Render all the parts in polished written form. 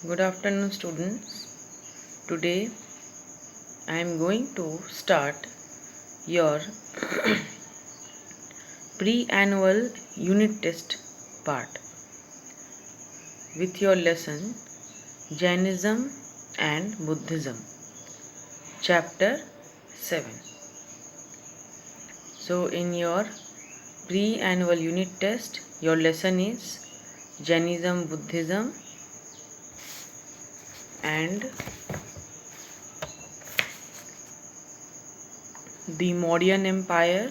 Good afternoon, students. Today I am going to start your pre-annual unit test part with your lesson Jainism and Buddhism, chapter 7. So, in your pre-annual unit test, your lesson is Jainism, Buddhism, and the Mauryan Empire,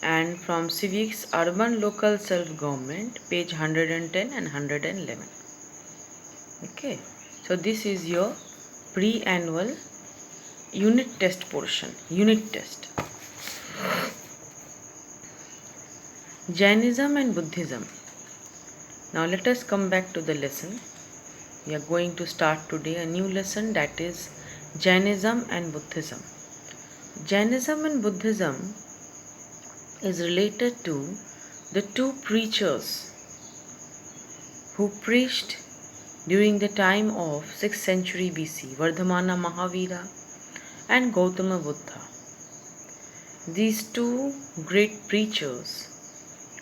and from Civics Urban Local Self-Government, page 110 and 111. Okay, so this is your pre-annual unit test portion. Unit test. Jainism and Buddhism. Now let us come back to the lesson. We are going to start today a new lesson, that is Jainism and Buddhism. Jainism and Buddhism is related to the two preachers who preached during the time of 6th century BC, Vardhamana Mahavira and Gautama Buddha. These two great preachers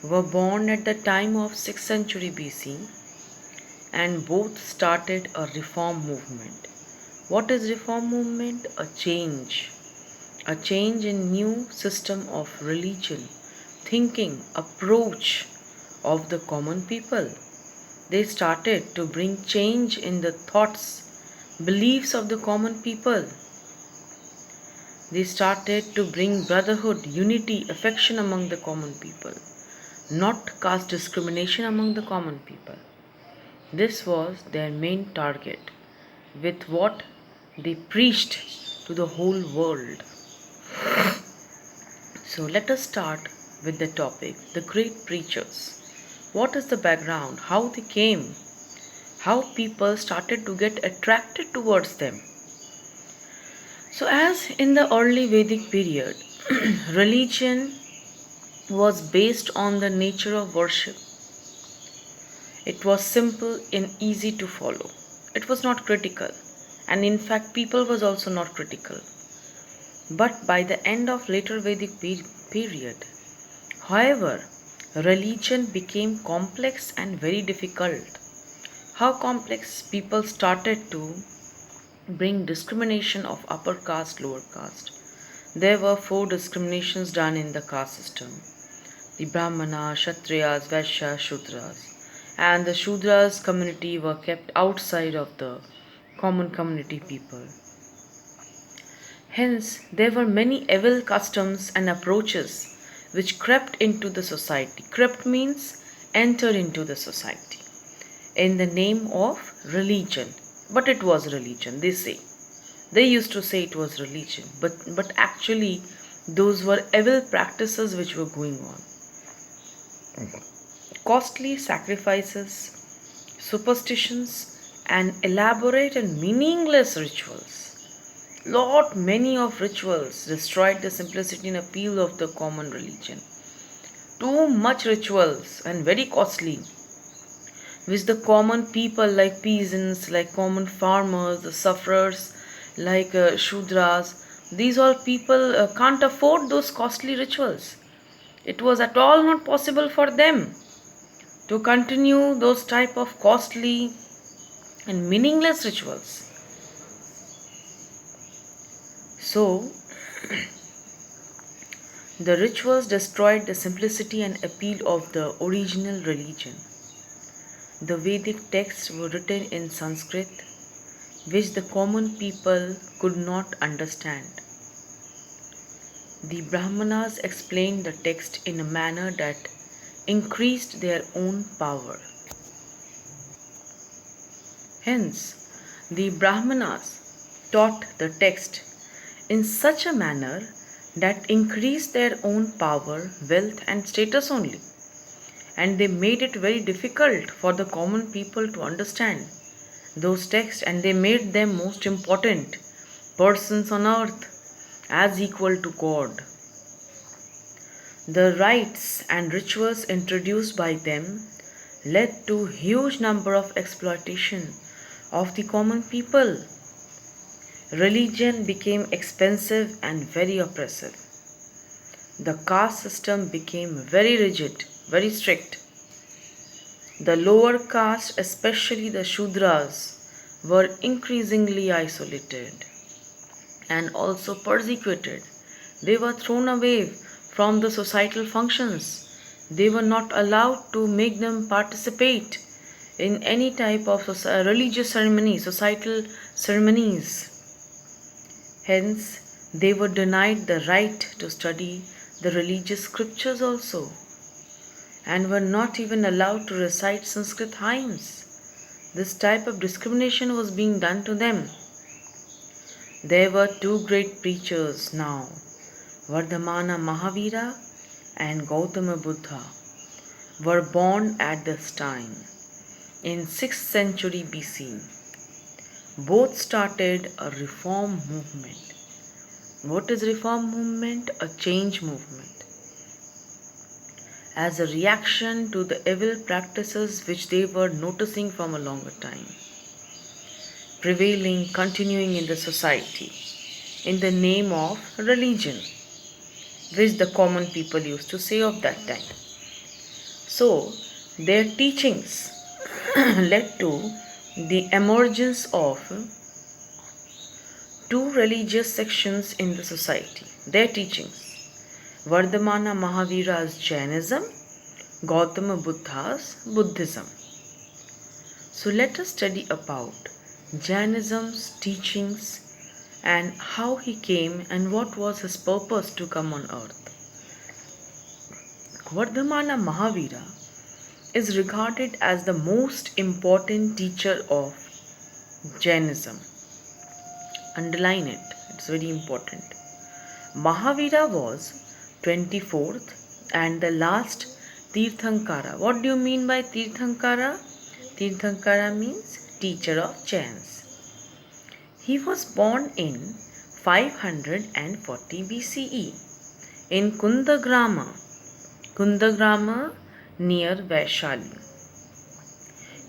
were born at the time of 6th century BC and both started a reform movement. What is reform movement? A change in new system of religion, thinking, approach of the common people. They started to bring change in the thoughts, beliefs of the common people. They started to bring brotherhood, unity, affection among the common people, not caste discrimination among the common people. This was their main target with what they preached to the whole world. So let us start with the topic, the great preachers. What is the background? How they came? How people started to get attracted towards them? So as in the early Vedic period, religion was based on the nature of worship. It was simple and easy to follow. It was not critical. And in fact, people was also not critical. But by the end of later Vedic period, however, religion became complex and very difficult. How complex? People started to bring discrimination of upper caste, lower caste. There were 4 discriminations done in the caste system: the Brahmanas, Kshatriyas, Vaishyas, Shudras. And the Shudras community were kept outside of the common community people. Hence, there were many evil customs and approaches which crept into the society. Crept means enter into the society in the name of religion. But it was religion, they say. They used to say it was religion, but actually those were evil practices which were going on. Costly sacrifices, superstitions, and elaborate and meaningless rituals. Many of rituals destroyed the simplicity and appeal of the common religion. Too much rituals and very costly, which the common people like peasants, like common farmers, the sufferers, like Shudras, these all people can't afford those costly rituals. It was at all not possible for them to continue those type of costly and meaningless rituals. So, the rituals destroyed the simplicity and appeal of the original religion. The Vedic texts were written in Sanskrit, which the common people could not understand. The Brahmanas explained the text in a manner that increased their own power. Hence, the Brahmanas taught the text in such a manner that increased their own power, wealth, and status only. And they made it very difficult for the common people to understand those texts, and they made them most important persons on earth as equal to God. The rites and rituals introduced by them led to huge number of exploitation of the common people. Religion became expensive and very oppressive. The caste system became very rigid, very strict. The lower caste, especially the Shudras, were increasingly isolated and also persecuted. They were thrown away from the societal functions. They were not allowed to make them participate in any type of religious ceremony, societal ceremonies. Hence, they were denied the right to study the religious scriptures also, and were not even allowed to recite Sanskrit hymns. This type of discrimination was being done to them. There were two great preachers now, Vardhamana Mahavira and Gautama Buddha, were born at this time in 6th century BC. Both started a reform movement. What is reform movement? A change movement. As a reaction to the evil practices which they were noticing from a longer time, prevailing, continuing in the society, in the name of religion, which the common people used to say of that time. So, their teachings led to the emergence of two religious sections in the society. Their teachings, Vardhamana Mahavira's Jainism, Gautama Buddha's Buddhism. So let us study about Jainism's teachings and how he came and what was his purpose to come on earth. Vardhamana Mahavira is regarded as the most important teacher of Jainism. Underline it, it's very important. Mahavira was 24th and the last Tirthankara. What do you mean by Tirthankara? Tirthankara means teacher of Jains. He was born in 540 BCE in Kundagrama. Kundagrama near Vaishali.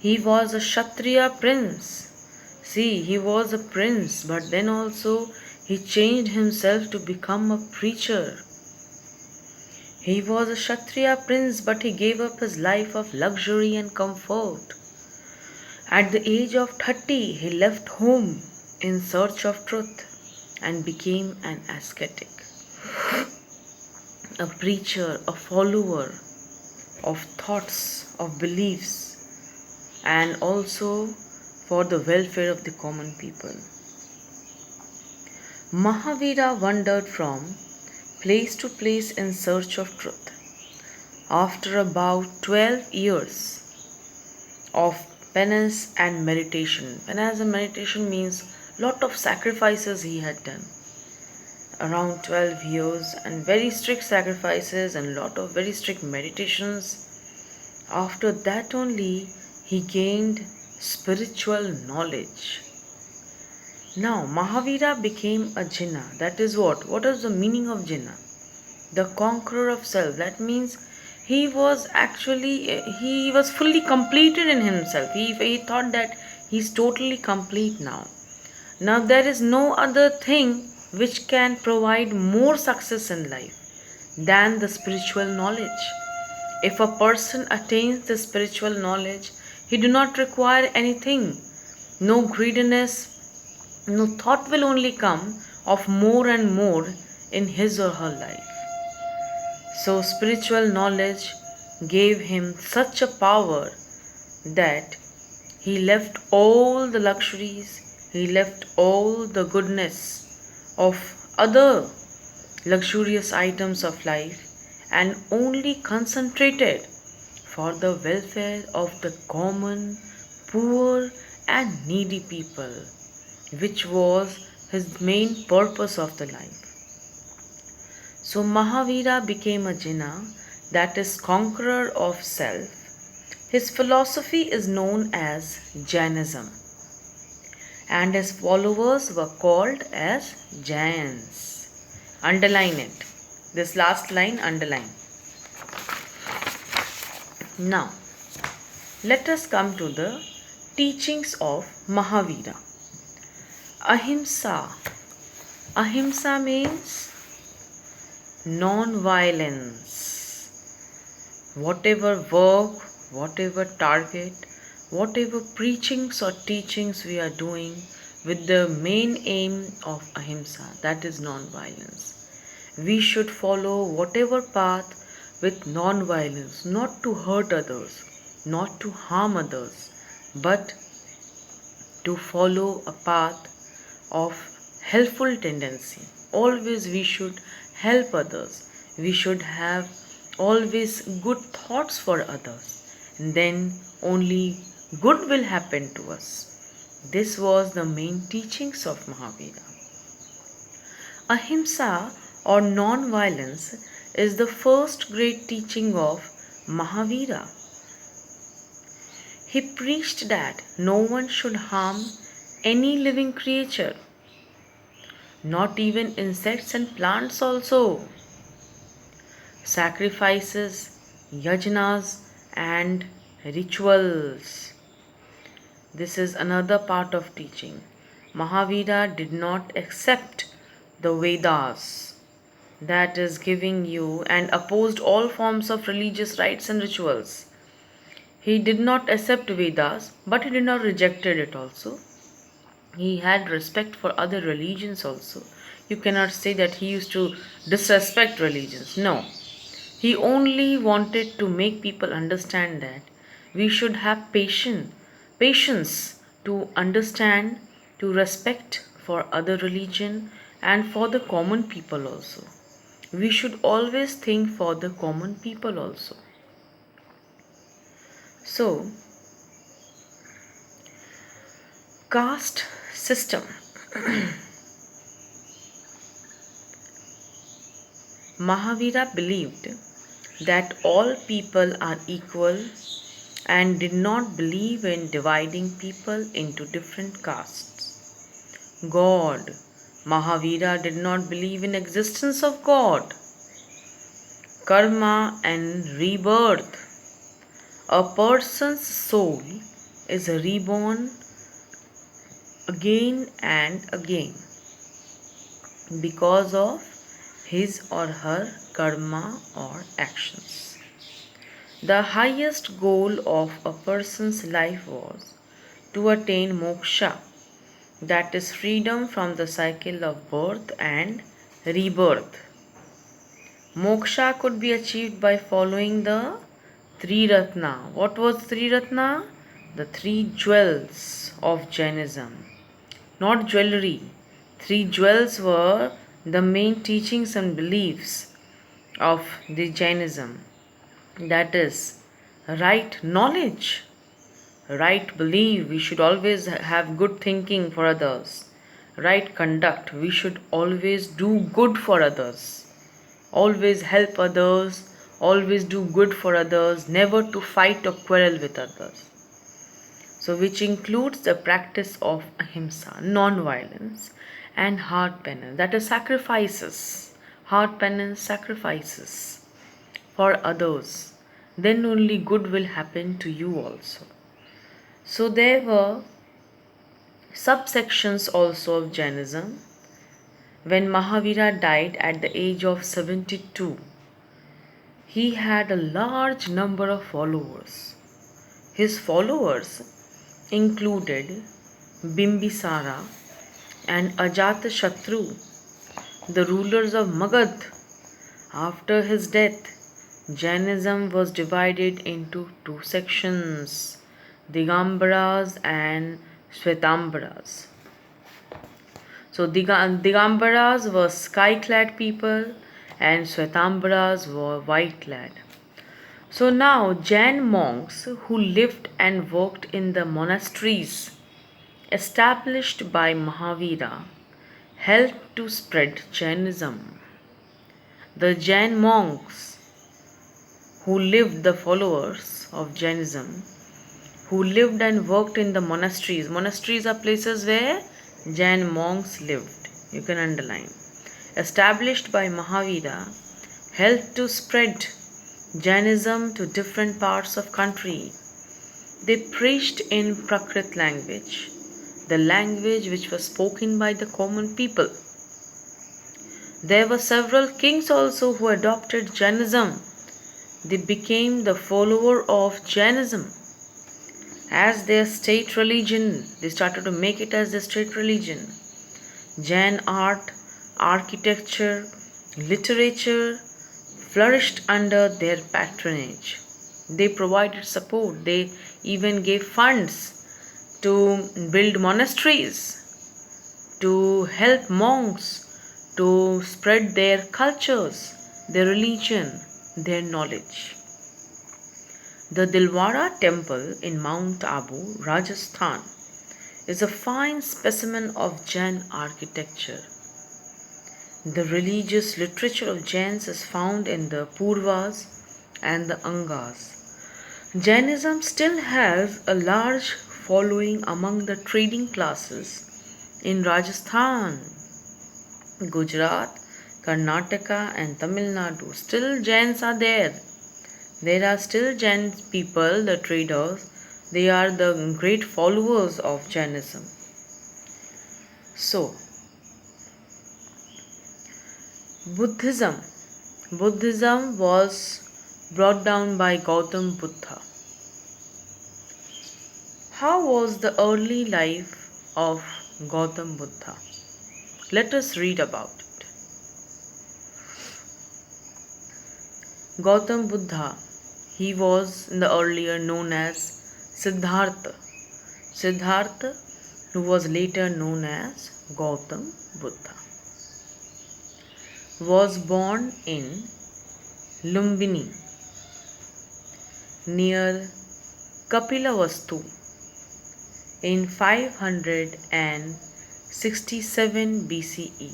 He was a Kshatriya prince. See, he was a prince, but then also he changed himself to become a preacher. He was a Kshatriya prince, but he gave up his life of luxury and comfort. At the age of 30, he left home in search of truth and became an ascetic, a preacher, a follower of thoughts, of beliefs, and also for the welfare of the common people. Mahavira wandered from place to place in search of truth. After about 12 years of penance and meditation, penance and meditation means lot of sacrifices he had done. Around 12 years and very strict sacrifices and lot of very strict meditations. After that only he gained spiritual knowledge. Now Mahavira became a Jinna. That is what? What is the meaning of Jinna? The conqueror of self. That means he was fully completed in himself. He thought that he's totally complete now. Now there is no other thing which can provide more success in life than the spiritual knowledge. If a person attains the spiritual knowledge, he do not require anything. No greediness, no thought will only come of more and more in his or her life. So spiritual knowledge gave him such a power that he left all the luxuries, he left all the goodness of other luxurious items of life and only concentrated for the welfare of the common, poor and needy people, which was his main purpose of the life. So Mahavira became a Jinna, that is conqueror of self. His philosophy is known as Jainism and his followers were called as Jains. Underline it. This last line underline. Now, let us come to the teachings of Mahavira. Ahimsa. Ahimsa means non-violence. Whatever work, whatever target, whatever preachings or teachings we are doing with the main aim of ahimsa, that is non-violence. We should follow whatever path with non-violence, not to hurt others, not to harm others, but to follow a path of helpful tendency. Always we should help others. We should have always good thoughts for others. And then only good will happen to us. This was the main teachings of Mahavira. Ahimsa or non-violence is the first great teaching of Mahavira. He preached that no one should harm any living creature, not even insects and plants also. Sacrifices, yajnas and rituals. This is another part of teaching. Mahavira did not accept the Vedas, that is giving you, and opposed all forms of religious rites and rituals. He did not accept Vedas, but he did not reject it also. He had respect for other religions also. You cannot say that he used to disrespect religions. No. He only wanted to make people understand that we should have patience to understand, to respect for other religion and for the common people also. We should always think for the common people also. So, caste system. Mahavira believed that all people are equal and did not believe in dividing people into different castes. God. Mahavira did not believe in existence of God. Karma and rebirth. A person's soul is reborn again and again because of his or her karma or actions. The highest goal of a person's life was to attain moksha, that is freedom from the cycle of birth and rebirth. Moksha could be achieved by following the Three Ratna. What was Three Ratna? The three jewels of Jainism. Not jewelry. Three jewels were the main teachings and beliefs of the Jainism. That is right knowledge, right belief. We should always have good thinking for others. Right conduct. We should always do good for others. Always help others. Always do good for others. Never to fight or quarrel with others. So which includes the practice of ahimsa, non-violence, and heart penance, that is sacrifices, heart penance, sacrifices for others. Then only good will happen to you also. So there were subsections also of Jainism. When Mahavira died at the age of 72, he had a large number of followers. His followers included Bimbisara and Ajatashatru, the rulers of Magad. After his death, Jainism was divided into two sections, Digambaras and Shwetambaras. So Digambaras were sky-clad people and Shwetambaras were white-clad. So now Jain monks who lived and worked in the monasteries established by Mahavira helped to spread Jainism. The Jain monks who lived, the followers of Jainism, who lived and worked in the monasteries. Monasteries are places where Jain monks lived. You can underline. Established by Mahavira helped to spread Jainism to different parts of country. They preached in Prakrit language, the language which was spoken by the common people. There were several kings also who adopted Jainism. They became the follower of Jainism as their state religion. They started to make it as their state religion. Jain art, architecture, literature flourished under their patronage. They provided support. They even gave funds to build monasteries, to help monks to spread their cultures, their religion, their knowledge. The Dilwara temple in Mount Abu, Rajasthan, is a fine specimen of Jain architecture. The religious literature of Jains is found in the Purvas and the Angas. Jainism still has a large following among the trading classes in Rajasthan, Gujarat, Karnataka, and Tamil Nadu. Still, Jains are there. There are still Jain people, the traders. They are the great followers of Jainism. So, Buddhism. Buddhism was brought down by Gautam Buddha. How was the early life of Gautam Buddha? Let us read about it. Gautam Buddha, he was in the earlier known as Siddhartha. Siddhartha, who was later known as Gautam Buddha, was born in Lumbini near Kapilavastu in 567 BCE.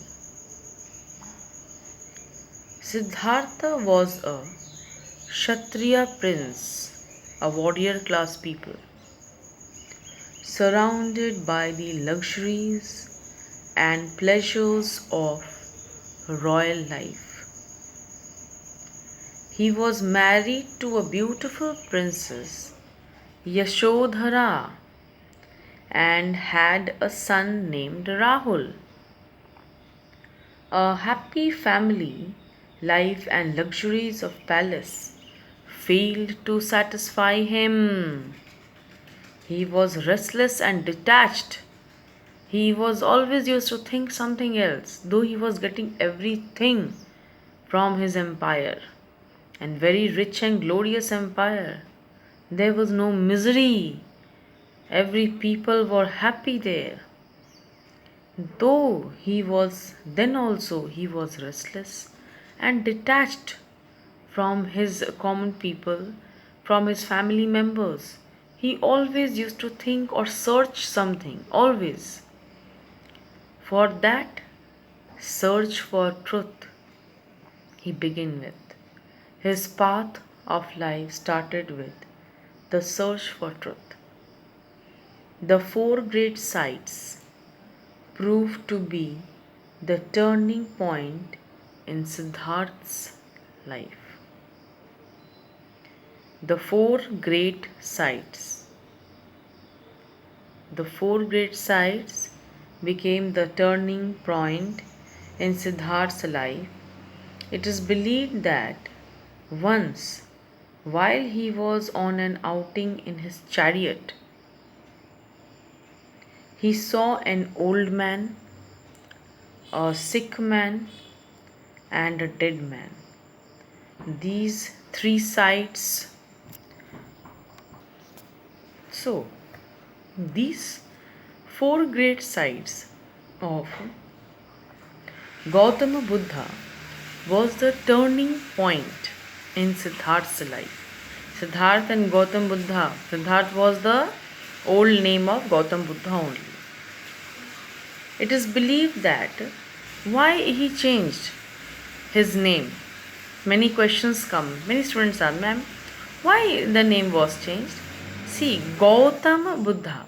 Siddhartha was a Kshatriya prince, a warrior class people, surrounded by the luxuries and pleasures of royal life. He was married to a beautiful princess, Yashodhara, and had a son named Rahul. A happy family life and luxuries of palace failed to satisfy him. He was restless and detached. He was always used to think something else, though he was getting everything from his empire, and very rich and glorious empire. There was no misery. Every people were happy there. Though he was then also he was restless and detached from his common people, from his family members. He always used to think or search something, always. For that search for truth he began with. His path of life started with the search for truth. The four great sites proved to be the turning point in Siddhartha's life. The four great sites. The four great sites became the turning point in Siddhartha's life. It is believed that once, while he was on an outing in his chariot, he saw an old man, a sick man, and a dead man. These three sights. So, these four great sights of Gautama Buddha was the turning point in Siddhartha's life. Siddhartha and Gautam Buddha. Siddhartha was the old name of Gautam Buddha only. It is believed that why he changed his name. Many questions come. Many students ask, ma'am, why the name was changed? See, Gautama Buddha.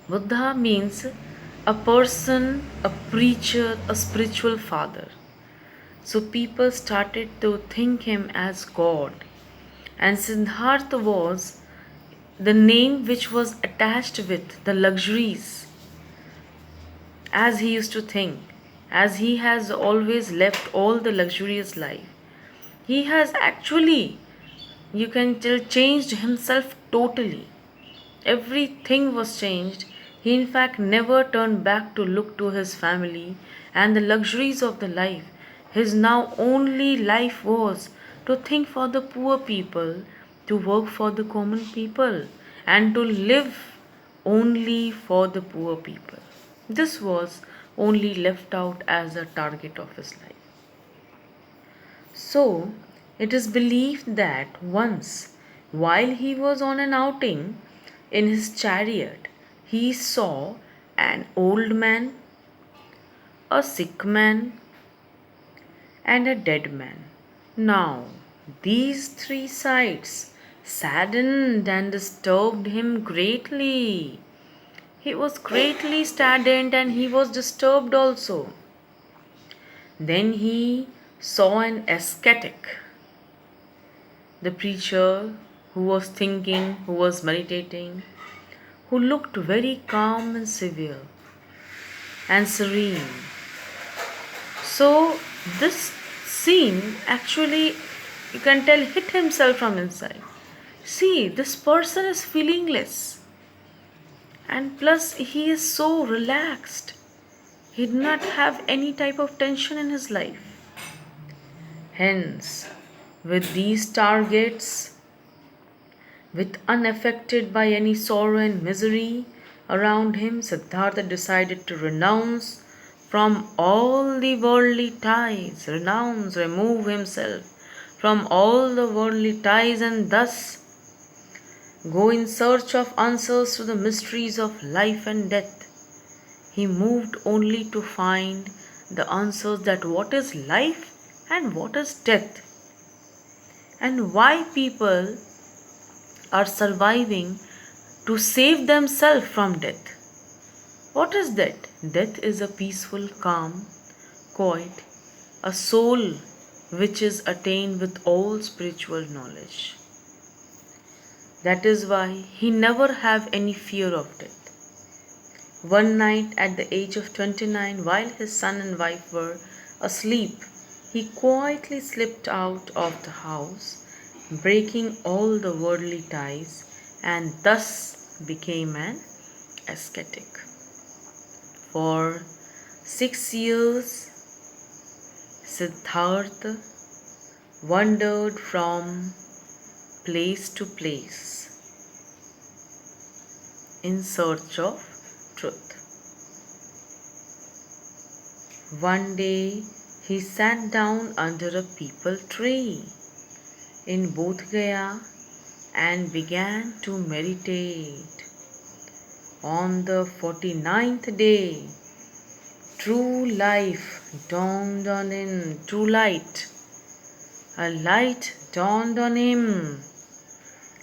Buddha means a person, a preacher, a spiritual father. So people started to think him as God. And Siddhartha was the name which was attached with the luxuries, as he used to think, as he has always left all the luxurious life, he has actually, you can tell, changed himself totally. Everything was changed. He, in fact, never turned back to look to his family and the luxuries of the life. His now only life was to think for the poor people, to work for the common people, and to live only for the poor people. This was only left out as a target of his life. So, it is believed that once, while he was on an outing in his chariot, he saw an old man, a sick man, and a dead man. Now, these three sights saddened and disturbed him greatly. He was greatly saddened and he was disturbed also. Then he saw an ascetic, the preacher who was thinking, who was meditating, who looked very calm and severe and serene. So, this scene actually, you can tell, hit himself from inside. See, this person is feelingless, and plus, he is so relaxed. He did not have any type of tension in his life. Hence, with these targets, with unaffected by any sorrow and misery around him, Siddhartha decided to renounce from all the worldly ties, remove himself from all the worldly ties, and thus go in search of answers to the mysteries of life and death. He moved only to find the answers that what is life and what is death, and why people are surviving to save themselves from death. What is that? Death is a peaceful, calm, quiet, a soul which is attained with all spiritual knowledge. That is why he never have any fear of death. One night at the age of 29, while his son and wife were asleep, he quietly slipped out of the house, breaking all the worldly ties, and thus became an ascetic. For 6 years, Siddhartha wandered from place to place in search of truth. One day, he sat down under a peepal tree in Bodh Gaya and began to meditate. On the 49th day, true life dawned on him, true light. A light dawned on him,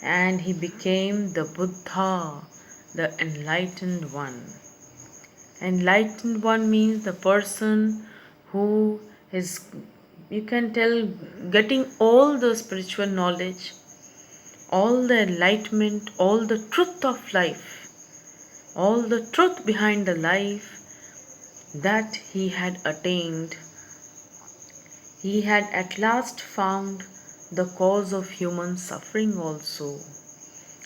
and he became the Buddha, the enlightened one. Enlightened one means the person who is, you can tell, getting all the spiritual knowledge, all the enlightenment, all the truth of life, all the truth behind the life that he had attained. He had at last found the cause of human suffering also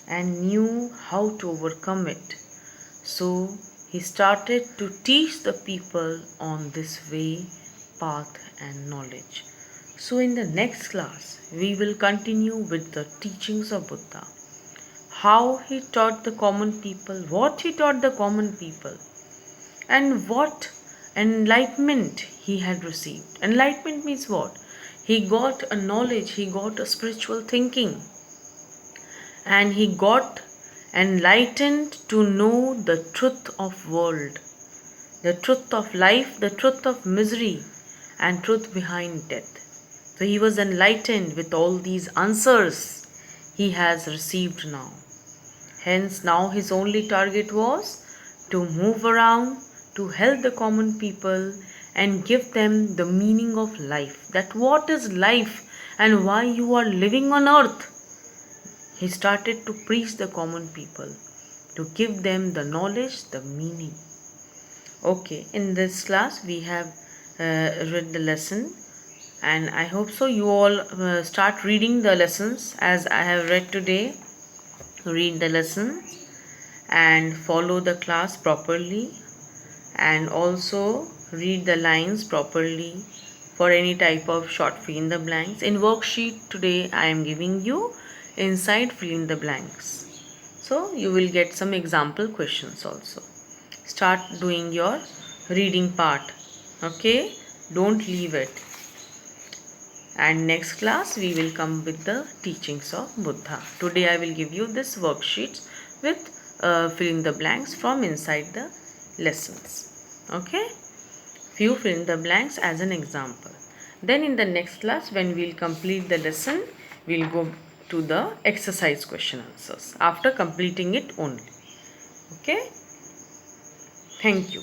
and knew how to overcome it. So he started to teach the people on this way, path and knowledge. So in the next class, we will continue with the teachings of Buddha. How he taught the common people, what he taught the common people, and what enlightenment he had received. Enlightenment means what? He got a knowledge, he got a spiritual thinking, and he got enlightened to know the truth of world, the truth of life, the truth of misery, and truth behind death. So he was enlightened with all these answers he has received now. Hence now his only target was to move around, to help the common people and give them the meaning of life. That what is life and why you are living on earth. He started to preach the common people, to give them the knowledge, the meaning. Okay, in this class we have read the lesson, and I hope so you all start reading the lessons as I have read today. Read the lessons and follow the class properly, and also read the lines properly for any type of short fill in the blanks. In worksheet today I am giving you inside fill in the blanks, so you will get some example questions also. Start doing your reading part, okay? Don't leave it. And next class we will come with the teachings of Buddha. Today I will give you this worksheets with fill in the blanks from inside the lessons, okay? Few fill in the blanks as an example. Then in the next class, when we will complete the lesson, we will go to the exercise question answers after completing it only. Okay? Thank you.